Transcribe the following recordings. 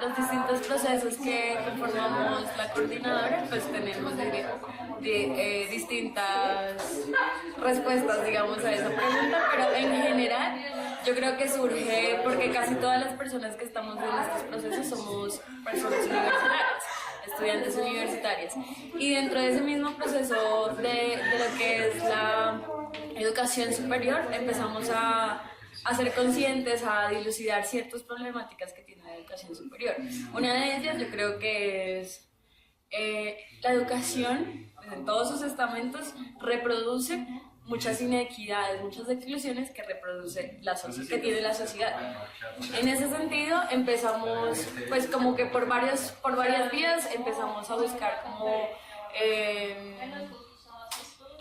los distintos procesos que conformamos la coordinadora, pues tenemos distintas respuestas, digamos, a esa pregunta, pero en general yo creo que surge porque casi todas las personas que estamos en estos procesos somos personas universitarias, estudiantes universitarias. Y dentro de ese mismo proceso de lo que es la educación superior, empezamos a ser conscientes, a dilucidar ciertas problemáticas que tiene la educación superior. Una de ellas yo creo que es la educación, pues, en todos sus estamentos, reproduce muchas inequidades, muchas exclusiones que reproduce que tiene la sociedad. En ese sentido empezamos, pues como que por varias vías empezamos a buscar como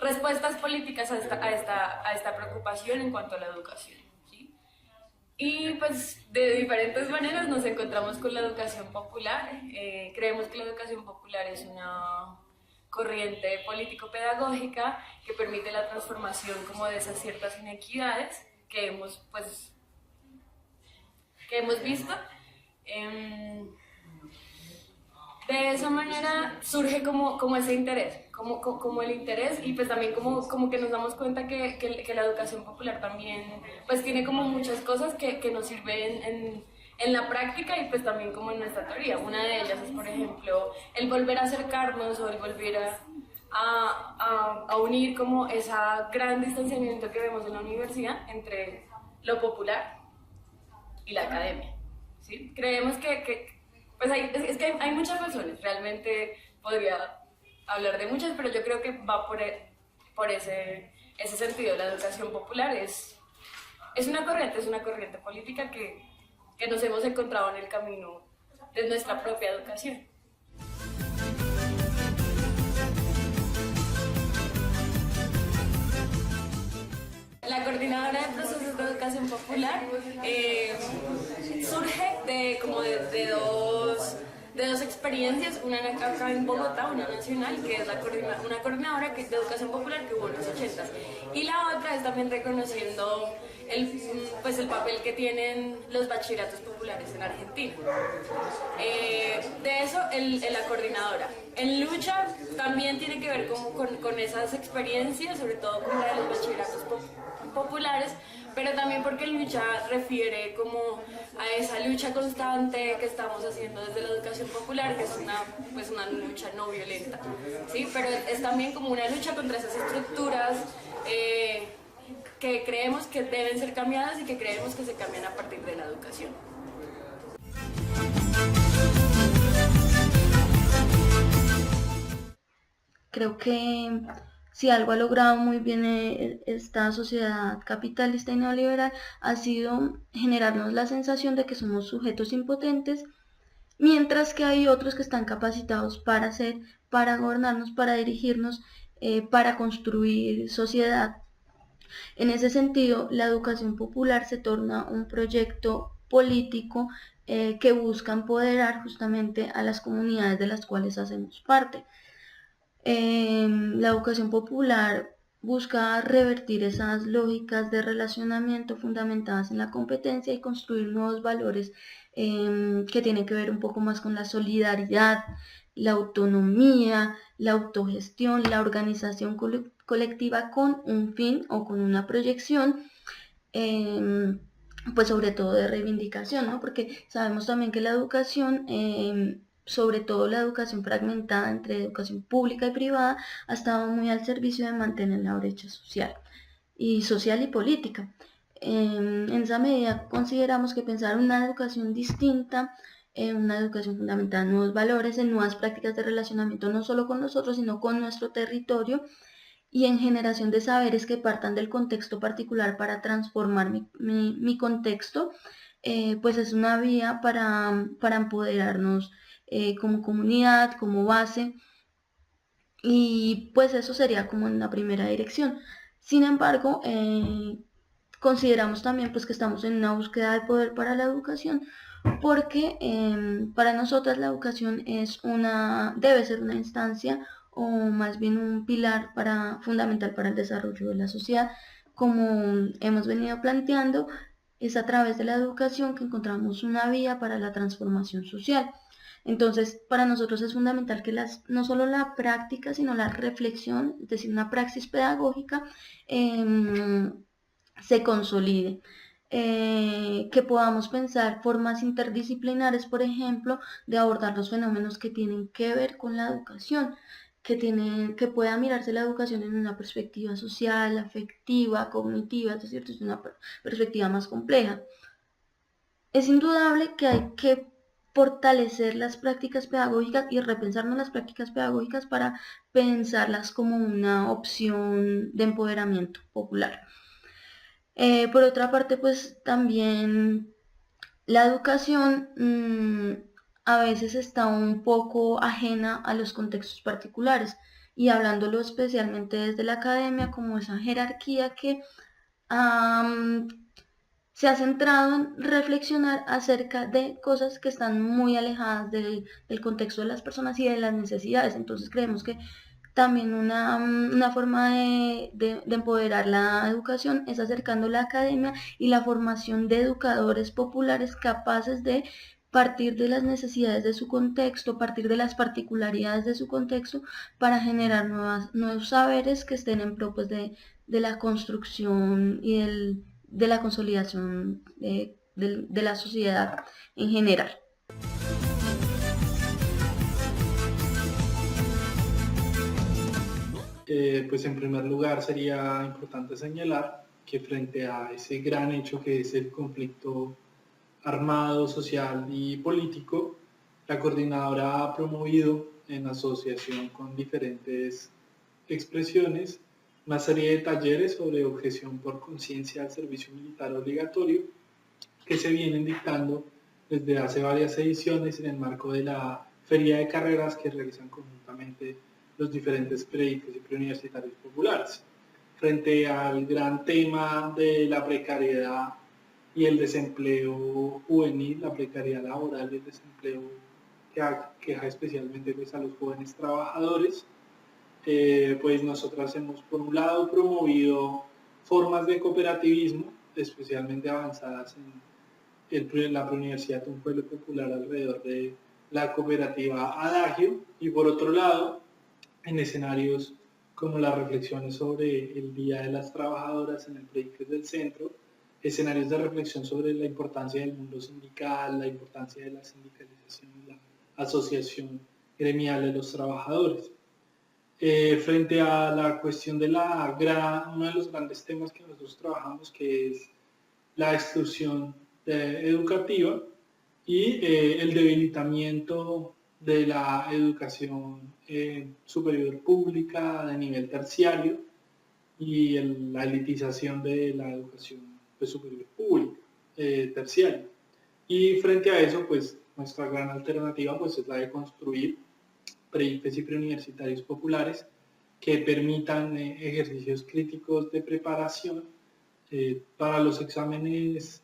respuestas políticas a esta preocupación en cuanto a la educación. ¿Sí? Y pues de diferentes maneras nos encontramos con la educación popular. Creemos que la educación popular es una corriente político-pedagógica que permite la transformación como de esas ciertas inequidades que hemos visto. De esa manera surge como ese interés, como el interés, y pues también como que nos damos cuenta que la educación popular también pues tiene como muchas cosas que nos sirven en la práctica y pues también como en nuestra teoría. Una de ellas es, por ejemplo, el volver a acercarnos o el volver a unir como ese gran distanciamiento que vemos en la universidad entre lo popular y la academia. ¿Sí? Creemos pues es que hay muchas razones, realmente podría hablar de muchas, pero yo creo que va por ese sentido. La educación popular es una corriente política que nos hemos encontrado en el camino de nuestra propia educación. La coordinadora de procesos de educación popular surge de dos experiencias, una acá en Bogotá, una nacional, que es una coordinadora de educación popular que hubo en los 80s, y la otra es también reconociendo el papel que tienen los bachilleratos populares en Argentina. De eso, la coordinadora. En lucha también tiene que ver con esas experiencias, sobre todo con la de los bachilleratos populares, pero también porque lucha refiere como a esa lucha constante que estamos haciendo desde la educación popular, que es una lucha no violenta, ¿sí? Pero es también como una lucha contra esas estructuras que creemos que deben ser cambiadas y que creemos que se cambian a partir de la educación. Creo que si algo ha logrado muy bien esta sociedad capitalista y neoliberal ha sido generarnos la sensación de que somos sujetos impotentes, mientras que hay otros que están capacitados para hacer, para gobernarnos, para dirigirnos, para construir sociedad. En ese sentido, la educación popular se torna un proyecto político que busca empoderar justamente a las comunidades de las cuales hacemos parte. La educación popular busca revertir esas lógicas de relacionamiento fundamentadas en la competencia y construir nuevos valores que tienen que ver un poco más con la solidaridad, la autonomía, la autogestión, la organización colectiva con un fin o con una proyección, pues sobre todo de reivindicación, ¿no? Porque sabemos también que la educación, sobre todo la educación fragmentada entre educación pública y privada, ha estado muy al servicio de mantener la brecha social y política. En esa medida consideramos que pensar una educación distinta, una educación fundamentada en nuevos valores, en nuevas prácticas de relacionamiento no solo con nosotros, sino con nuestro territorio, y en generación de saberes que partan del contexto particular para transformar mi contexto, pues es una vía para empoderarnos como comunidad, como base, y pues eso sería como en la primera dirección. Sin embargo, consideramos también pues que estamos en una búsqueda de poder para la educación, porque para nosotras la educación debe ser una instancia o más bien un pilar fundamental para el desarrollo de la sociedad, como hemos venido planteando, es a través de la educación que encontramos una vía para la transformación social. Entonces, para nosotros es fundamental que no solo la práctica, sino la reflexión, es decir, una praxis pedagógica, eh, se consolide. Que podamos pensar formas interdisciplinares, por ejemplo, de abordar los fenómenos que tienen que ver con la educación, que pueda mirarse la educación en una perspectiva social, afectiva, cognitiva, es decir, desde una perspectiva más compleja. Es indudable que hay que fortalecer las prácticas pedagógicas y repensarnos las prácticas pedagógicas para pensarlas como una opción de empoderamiento popular. Por otra parte, pues también la educación a veces está un poco ajena a los contextos particulares y hablándolo especialmente desde la academia, como esa jerarquía que um, se ha centrado en reflexionar acerca de cosas que están muy alejadas del contexto de las personas y de las necesidades. Entonces creemos que también una forma de empoderar la educación es acercando la academia y la formación de educadores populares capaces de partir de las necesidades de su contexto, partir de las particularidades de su contexto, para generar nuevos saberes que estén en pro pues, de la construcción y de la consolidación de la sociedad en general. Pues en primer lugar sería importante señalar que frente a ese gran hecho que es el conflicto armado, social y político, la coordinadora ha promovido en asociación con diferentes expresiones una serie de talleres sobre objeción por conciencia al servicio militar obligatorio que se vienen dictando desde hace varias ediciones en el marco de la feria de carreras que realizan conjuntamente los diferentes prédicos y preuniversitarios populares. Frente al gran tema de la precariedad y el desempleo juvenil, la precariedad laboral y el desempleo que aqueja especialmente pues, a los jóvenes trabajadores, pues nosotras hemos por un lado promovido formas de cooperativismo especialmente avanzadas en la Universidad de un Pueblo Popular alrededor de la cooperativa Adagio y por otro lado en escenarios como las reflexiones sobre el Día de las Trabajadoras en el Proyecto del Centro, escenarios de reflexión sobre la importancia del mundo sindical, la importancia de la sindicalización y la asociación gremial de los trabajadores. Frente a la cuestión de uno de los grandes temas que nosotros trabajamos, que es la exclusión educativa y el debilitamiento de la educación superior pública de nivel terciario y la elitización de la educación pues, superior pública terciaria. Y frente a eso, pues nuestra gran alternativa pues, es la de construir pre-IFES y preuniversitarios populares que permitan ejercicios críticos de preparación para los exámenes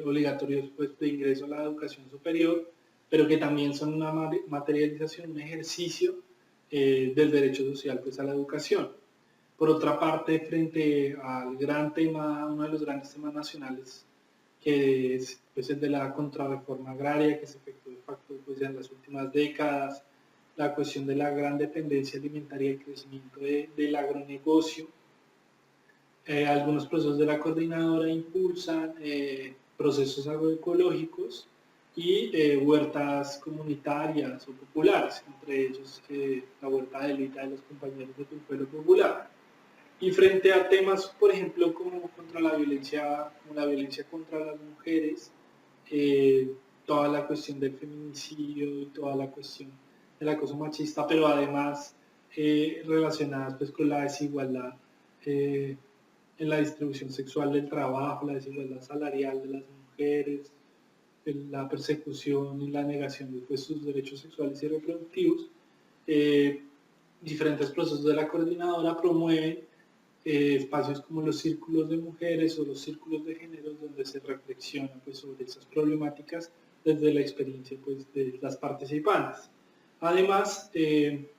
obligatorios pues, de ingreso a la educación superior, pero que también son una materialización, un ejercicio del derecho social pues, a la educación. Por otra parte, frente al gran tema, uno de los grandes temas nacionales, que es pues, el de la contrarreforma agraria que se efectuó de facto pues, en las últimas décadas, la cuestión de la gran dependencia alimentaria y el crecimiento del agronegocio. Algunos procesos de la coordinadora impulsan procesos agroecológicos y huertas comunitarias o populares, entre ellos la huerta de Elita de los compañeros de tu pueblo popular. Y frente a temas, por ejemplo, como la violencia contra las mujeres, toda la cuestión del feminicidio y toda la cuestión del acoso machista, pero además relacionadas pues, con la desigualdad en la distribución sexual del trabajo, la desigualdad salarial de las mujeres, la persecución y la negación de pues, sus derechos sexuales y reproductivos. Diferentes procesos de la coordinadora promueven espacios como los círculos de mujeres o los círculos de género donde se reflexiona pues, sobre esas problemáticas desde la experiencia pues, de las participantes. Además,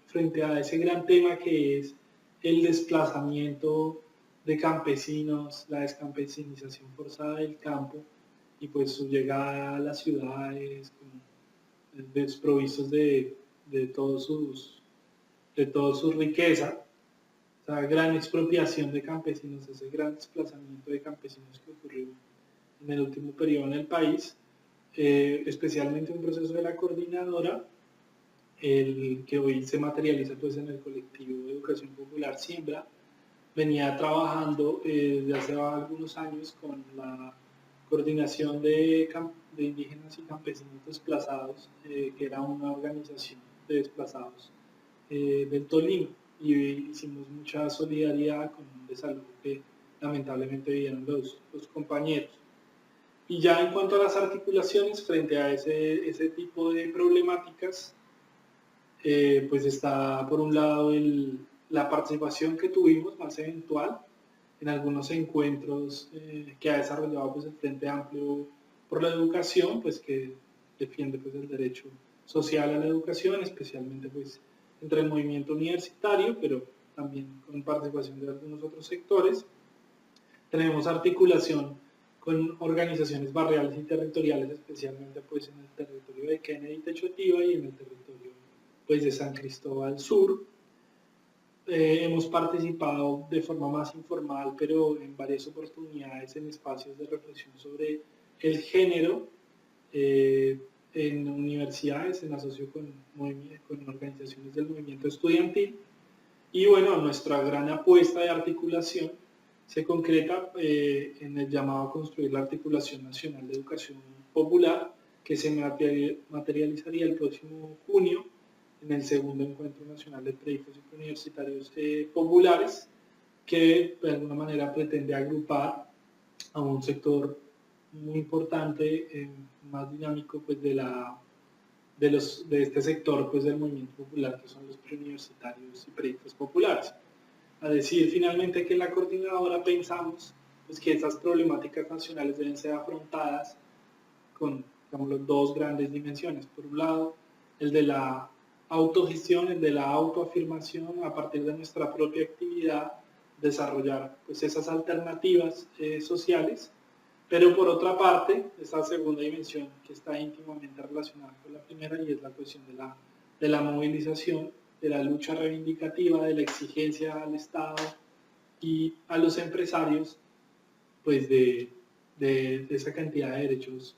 frente a ese gran tema que es el desplazamiento de campesinos, la descampesinización forzada del campo y pues su llegada a las ciudades desprovistos de, todos sus, de toda su riqueza, esa gran expropiación de campesinos, ese gran desplazamiento de campesinos que ocurrió en el último periodo en el país, especialmente un proceso de la coordinadora, el que hoy se materializa pues en el colectivo de Educación Popular Siembra, venía trabajando desde hace algunos años con la coordinación de indígenas y campesinos desplazados, que era una organización de desplazados del Tolima, y hicimos mucha solidaridad con un desalojo que lamentablemente vivieron los compañeros. Y ya en cuanto a las articulaciones frente a ese tipo de problemáticas, pues está por un lado la participación que tuvimos más eventual en algunos encuentros que ha desarrollado pues, el Frente Amplio por la Educación, pues que defiende pues, el derecho social a la educación, especialmente pues, entre el movimiento universitario, pero también con participación de algunos otros sectores. Tenemos articulación con organizaciones barriales y territoriales, especialmente pues, en el territorio de Kennedy y Techotiva y en el territorio pues, de San Cristóbal Sur. Hemos participado de forma más informal, pero en varias oportunidades en espacios de reflexión sobre el género, en universidades, en asocio con organizaciones del movimiento estudiantil. Y bueno, nuestra gran apuesta de articulación se concreta en el llamado a construir la Articulación Nacional de Educación Popular, que se materializaría el próximo junio en el segundo Encuentro Nacional de Periodistas Universitarios Populares, que de alguna manera pretende agrupar a un sector muy importante, más dinámico pues, de este sector pues, del movimiento popular, que son los preuniversitarios y periodistas populares. A decir finalmente que en la coordinadora pensamos pues, que estas problemáticas nacionales deben ser afrontadas con digamos, dos grandes dimensiones. Por un lado, el de la autogestión, el de la autoafirmación a partir de nuestra propia actividad, desarrollar pues, esas alternativas sociales, pero por otra parte, esta segunda dimensión que está íntimamente relacionada con la primera y es la cuestión de la movilización, de la lucha reivindicativa, de la exigencia al Estado y a los empresarios pues de esa cantidad de derechos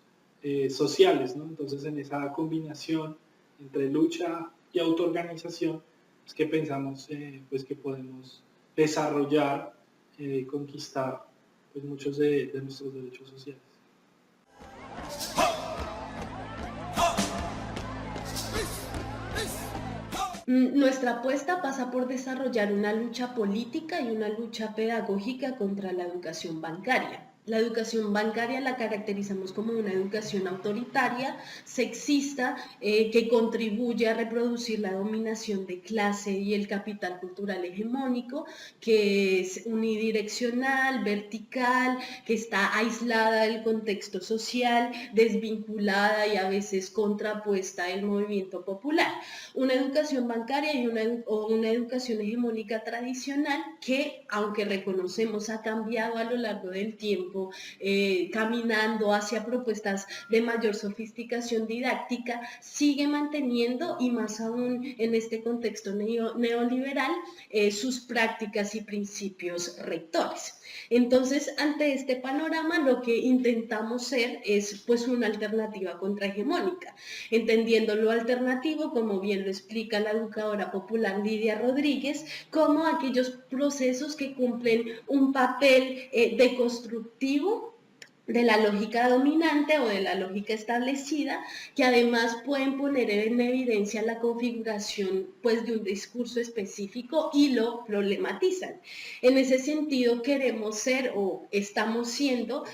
sociales, ¿no? Entonces en esa combinación entre lucha y autoorganización es que pensamos pues que podemos desarrollar, conquistar pues muchos de nuestros derechos sociales. Nuestra apuesta pasa por desarrollar una lucha política y una lucha pedagógica contra la educación bancaria. La educación bancaria la caracterizamos como una educación autoritaria, sexista, que contribuye a reproducir la dominación de clase y el capital cultural hegemónico, que es unidireccional, vertical, que está aislada del contexto social, desvinculada y a veces contrapuesta al movimiento popular. Una educación bancaria y una educación hegemónica tradicional que, aunque reconocemos ha cambiado a lo largo del tiempo, caminando hacia propuestas de mayor sofisticación didáctica, sigue manteniendo, y más aún en este contexto neoliberal, sus prácticas y principios rectores. Entonces, ante este panorama, lo que intentamos ser es pues una alternativa contrahegemónica, entendiendo lo alternativo, como bien lo explica la educadora popular Lidia Rodríguez, como aquellos procesos que cumplen un papel deconstructivo de la lógica dominante o de la lógica establecida, que además pueden poner en evidencia la configuración pues, de un discurso específico y lo problematizan. En ese sentido queremos ser o estamos siendo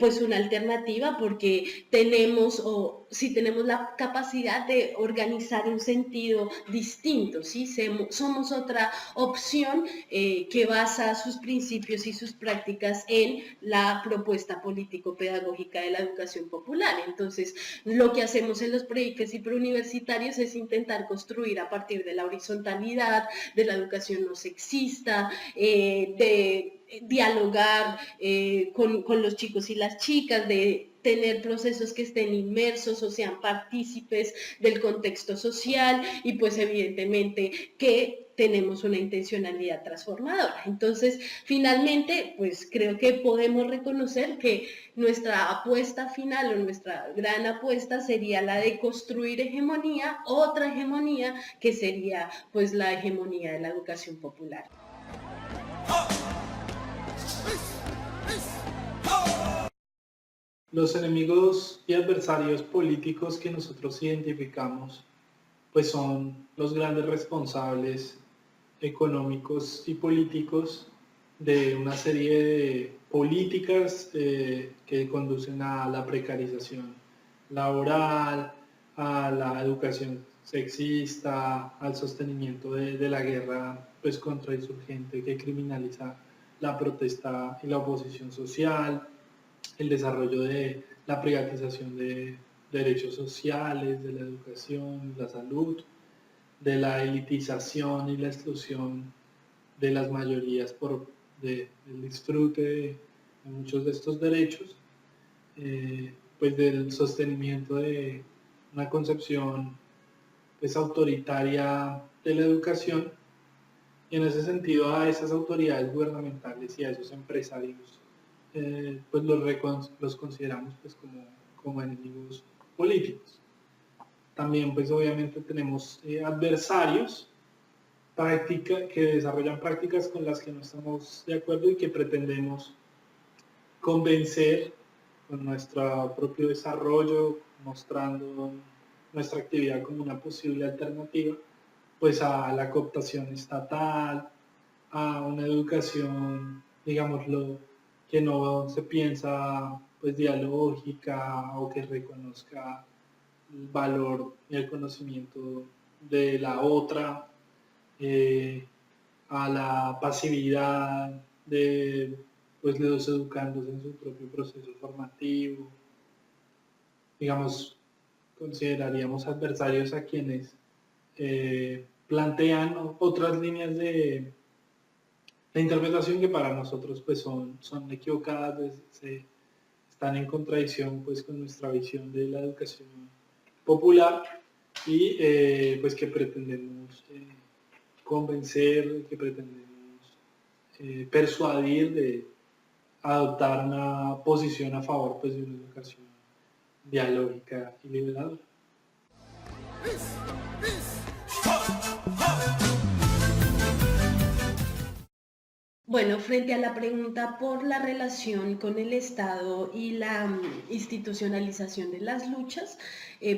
pues una alternativa porque tenemos si tenemos la capacidad de organizar un sentido distinto, ¿sí? Somos otra opción que basa sus principios y sus prácticas en la propuesta política político-pedagógica de la educación popular. Entonces, lo que hacemos en los proyectos y preuniversitarios es intentar construir a partir de la horizontalidad, de la educación no sexista, de dialogar con los chicos y las chicas, de tener procesos que estén inmersos o sean partícipes del contexto social y pues evidentemente que tenemos una intencionalidad transformadora. Entonces, finalmente, pues creo que podemos reconocer que nuestra apuesta final o nuestra gran apuesta sería la de construir hegemonía, otra hegemonía que sería pues la hegemonía de la educación popular. Los enemigos y adversarios políticos que nosotros identificamos pues son los grandes responsables económicos y políticos de una serie de políticas que conducen a la precarización laboral, a la educación sexista, al sostenimiento de la guerra pues, contra el insurgente que criminaliza la protesta y la oposición social, el desarrollo de la privatización de derechos sociales, de la educación, la salud, de la elitización y la exclusión de las mayorías del disfrute de muchos de estos derechos, pues del sostenimiento de una concepción pues, autoritaria de la educación, y en ese sentido a esas autoridades gubernamentales y a esos empresarios pues los consideramos pues como enemigos políticos. También pues obviamente tenemos adversarios que desarrollan prácticas con las que no estamos de acuerdo y que pretendemos convencer con nuestro propio desarrollo, mostrando nuestra actividad como una posible alternativa pues a la cooptación estatal, a una educación, digámoslo, que no se piensa pues dialógica o que reconozca el valor y el conocimiento de la otra, a la pasividad pues, de los educandos en su propio proceso formativo. Digamos, consideraríamos adversarios a quienes plantean otras líneas de interpretación que para nosotros pues son equivocadas, están en contradicción pues con nuestra visión de la educación popular y pues que pretendemos convencer, que pretendemos persuadir de adoptar una posición a favor pues de una educación dialógica y liberadora. Bueno, frente a la pregunta por la relación con el Estado y la institucionalización de las luchas,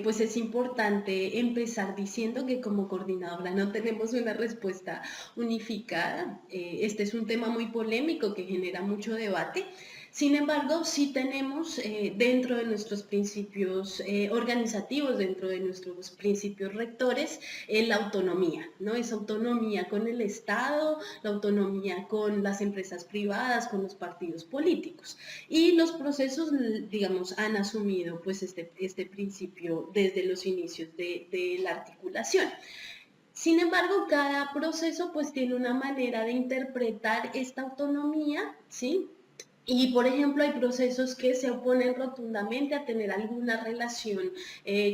pues es importante empezar diciendo que como coordinadora no tenemos una respuesta unificada. Este es un tema muy polémico que genera mucho debate. Sin embargo, sí tenemos dentro de nuestros principios organizativos, dentro de nuestros principios rectores, la autonomía, ¿no? Esa autonomía con el Estado, la autonomía con las empresas privadas, con los partidos políticos. Y los procesos, digamos, han asumido pues este principio desde los inicios de la articulación. Sin embargo, cada proceso pues tiene una manera de interpretar esta autonomía, ¿sí? Y, por ejemplo, hay procesos que se oponen rotundamente a tener alguna relación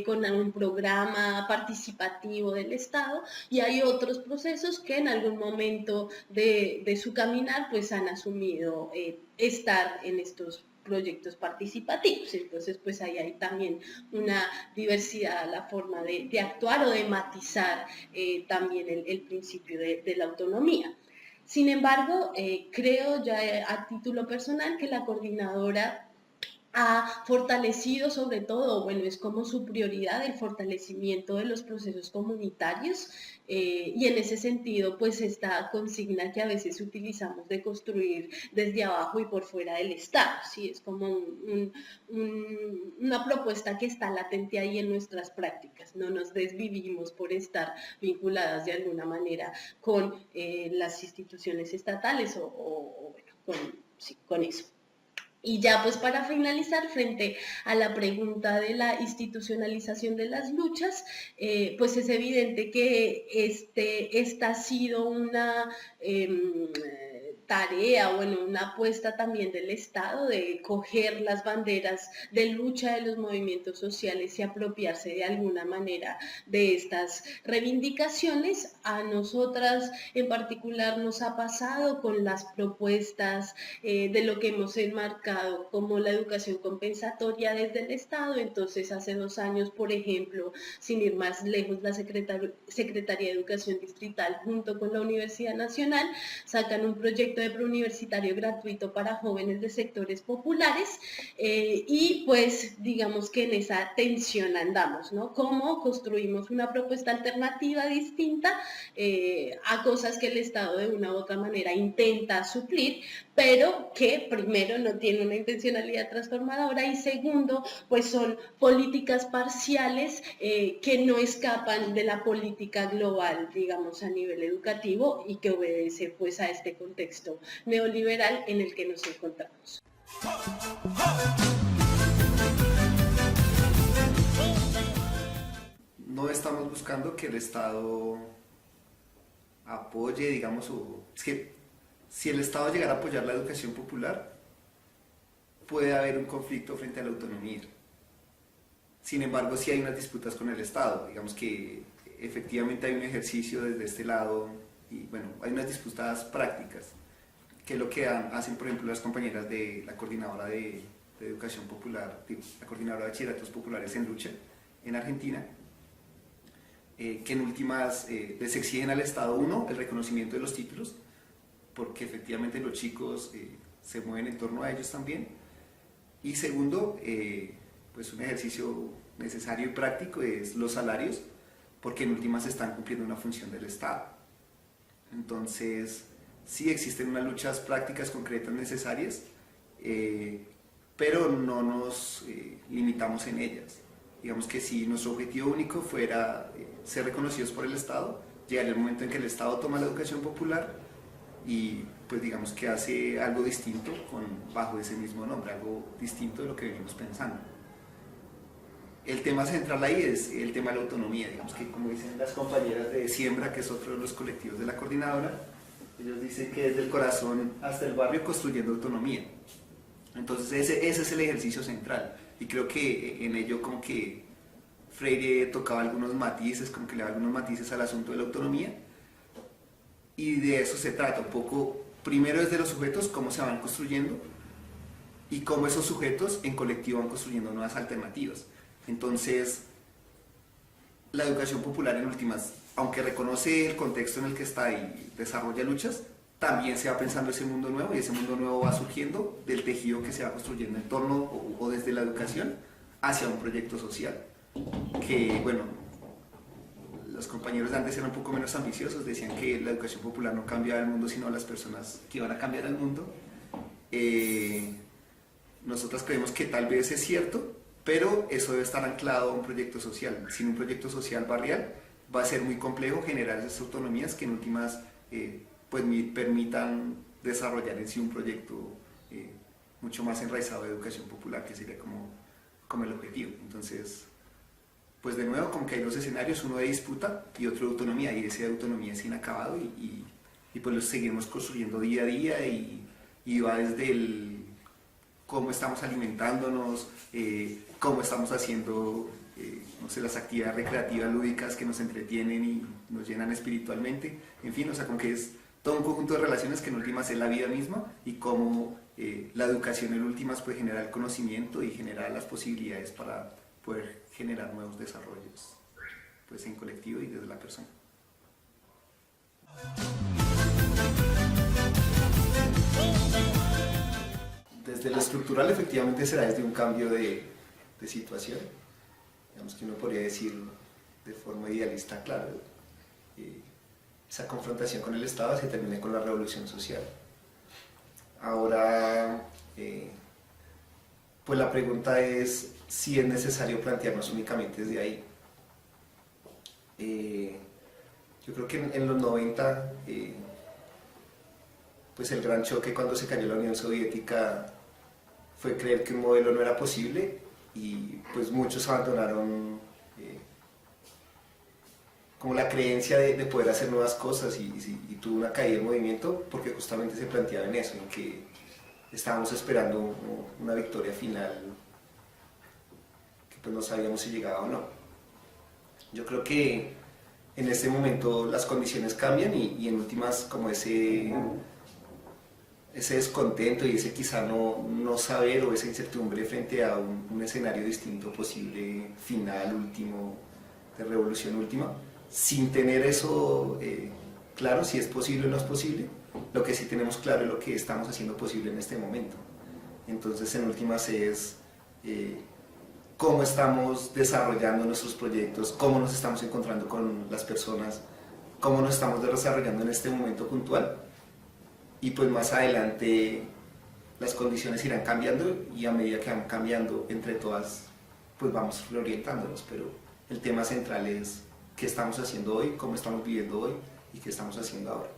con un programa participativo del Estado y hay otros procesos que en algún momento de su caminar pues han asumido estar en estos proyectos participativos. Entonces, pues ahí hay también una diversidad a la forma de actuar o de matizar también el principio de la autonomía. Sin embargo, creo ya a título personal que la coordinadora ha fortalecido sobre todo, bueno, es como su prioridad el fortalecimiento de los procesos comunitarios y en ese sentido, pues esta consigna que a veces utilizamos de construir desde abajo y por fuera del Estado, ¿sí? Es como una propuesta que está latente ahí en nuestras prácticas, no nos desvivimos por estar vinculadas de alguna manera con las instituciones estatales o bueno, con eso. Y ya pues para finalizar, frente a la pregunta de la institucionalización de las luchas, pues es evidente que esta ha sido una tarea, bueno, una apuesta también del Estado de coger las banderas de lucha de los movimientos sociales y apropiarse de alguna manera de estas reivindicaciones. A nosotras en particular nos ha pasado con las propuestas de lo que hemos enmarcado como la educación compensatoria desde el Estado. Entonces, hace 2 años, por ejemplo, sin ir más lejos, la Secretaría de Educación Distrital junto con la Universidad Nacional sacan un proyecto de preuniversitario gratuito para jóvenes de sectores populares y pues digamos que en esa tensión andamos, ¿no? ¿Cómo construimos una propuesta alternativa distinta a cosas que el Estado de una u otra manera intenta suplir, pero que primero no tiene una intencionalidad transformadora y segundo, pues son políticas parciales que no escapan de la política global, digamos, a nivel educativo y que obedece pues a este contexto neoliberal en el que nos encontramos. No estamos buscando que el Estado apoye, digamos, es que si el Estado llegara a apoyar la educación popular, puede haber un conflicto frente a la autonomía. Sin embargo, sí hay unas disputas con el Estado, digamos que efectivamente hay un ejercicio desde este lado y bueno, hay unas disputas prácticas, que es lo que hacen, por ejemplo, las compañeras de la coordinadora de educación popular, la coordinadora de bachilleratos populares en lucha en Argentina, que en últimas les exigen al Estado, uno, el reconocimiento de los títulos, porque efectivamente los chicos se mueven en torno a ellos también, y segundo, pues un ejercicio necesario y práctico es los salarios, porque en últimas están cumpliendo una función del Estado. Entonces, sí existen unas luchas prácticas concretas necesarias, pero no nos limitamos en ellas. Digamos que si nuestro objetivo único fuera ser reconocidos por el Estado, llegaría el momento en que el Estado toma la educación popular y pues digamos que hace algo distinto bajo ese mismo nombre, algo distinto de lo que venimos pensando. El tema central ahí es el tema de la autonomía, digamos que como dicen las compañeras de Siembra, que es otro de los colectivos de la coordinadora, ellos dicen que desde el corazón hasta el barrio construyendo autonomía. Entonces ese es el ejercicio central y creo que en ello como que Freire tocaba algunos matices, como que le daba algunos matices al asunto de la autonomía y de eso se trata un poco, primero desde los sujetos, cómo se van construyendo y cómo esos sujetos en colectivo van construyendo nuevas alternativas. Entonces, la educación popular en últimas, aunque reconoce el contexto en el que está y desarrolla luchas, también se va pensando ese mundo nuevo y ese mundo nuevo va surgiendo del tejido que se va construyendo en torno o desde la educación hacia un proyecto social. Que, bueno, los compañeros de antes eran un poco menos ambiciosos, decían que la educación popular no cambiaba el mundo, sino las personas que iban a cambiar el mundo. Nosotros creemos que tal vez es cierto, pero eso debe estar anclado a un proyecto social. Sin un proyecto social barrial va a ser muy complejo generar esas autonomías que en últimas pues permitan desarrollar en sí un proyecto mucho más enraizado de educación popular, que sería como el objetivo. Entonces, pues de nuevo, como que hay dos escenarios, uno de disputa y otro de autonomía, y ese de autonomía es inacabado y pues lo seguimos construyendo día a día y va desde el cómo estamos alimentándonos, cómo estamos haciendo no sé, las actividades recreativas lúdicas que nos entretienen y nos llenan espiritualmente, en fin, o sea, como que es todo un conjunto de relaciones que en últimas es la vida misma y cómo la educación en últimas puede generar el conocimiento y generar las posibilidades para poder generar nuevos desarrollos pues en colectivo y desde la persona. Desde lo estructural efectivamente será desde un cambio de situación, digamos que uno podría decir de forma idealista, claro, esa confrontación con el Estado se termina con la revolución social. Ahora, pues la pregunta es si es necesario plantearnos únicamente desde ahí. Yo creo que en los 90, pues el gran choque cuando se cayó la Unión Soviética fue creer que un modelo no era posible y pues muchos abandonaron como la creencia de poder hacer nuevas cosas y tuvo una caída del movimiento porque justamente se planteaba en eso, en que estábamos esperando una victoria final que pues no sabíamos si llegaba o no. Yo creo que en este momento las condiciones cambian y en últimas como ese descontento y ese quizá no saber o esa incertidumbre frente a un escenario distinto posible, final, último, de revolución última, sin tener eso claro, si es posible o no es posible, lo que sí tenemos claro es lo que estamos haciendo posible en este momento. Entonces en últimas es cómo estamos desarrollando nuestros proyectos, cómo nos estamos encontrando con las personas, cómo nos estamos desarrollando en este momento puntual. Y pues más adelante las condiciones irán cambiando y a medida que van cambiando entre todas pues vamos reorientándonos, pero el tema central es qué estamos haciendo hoy, cómo estamos viviendo hoy y qué estamos haciendo ahora.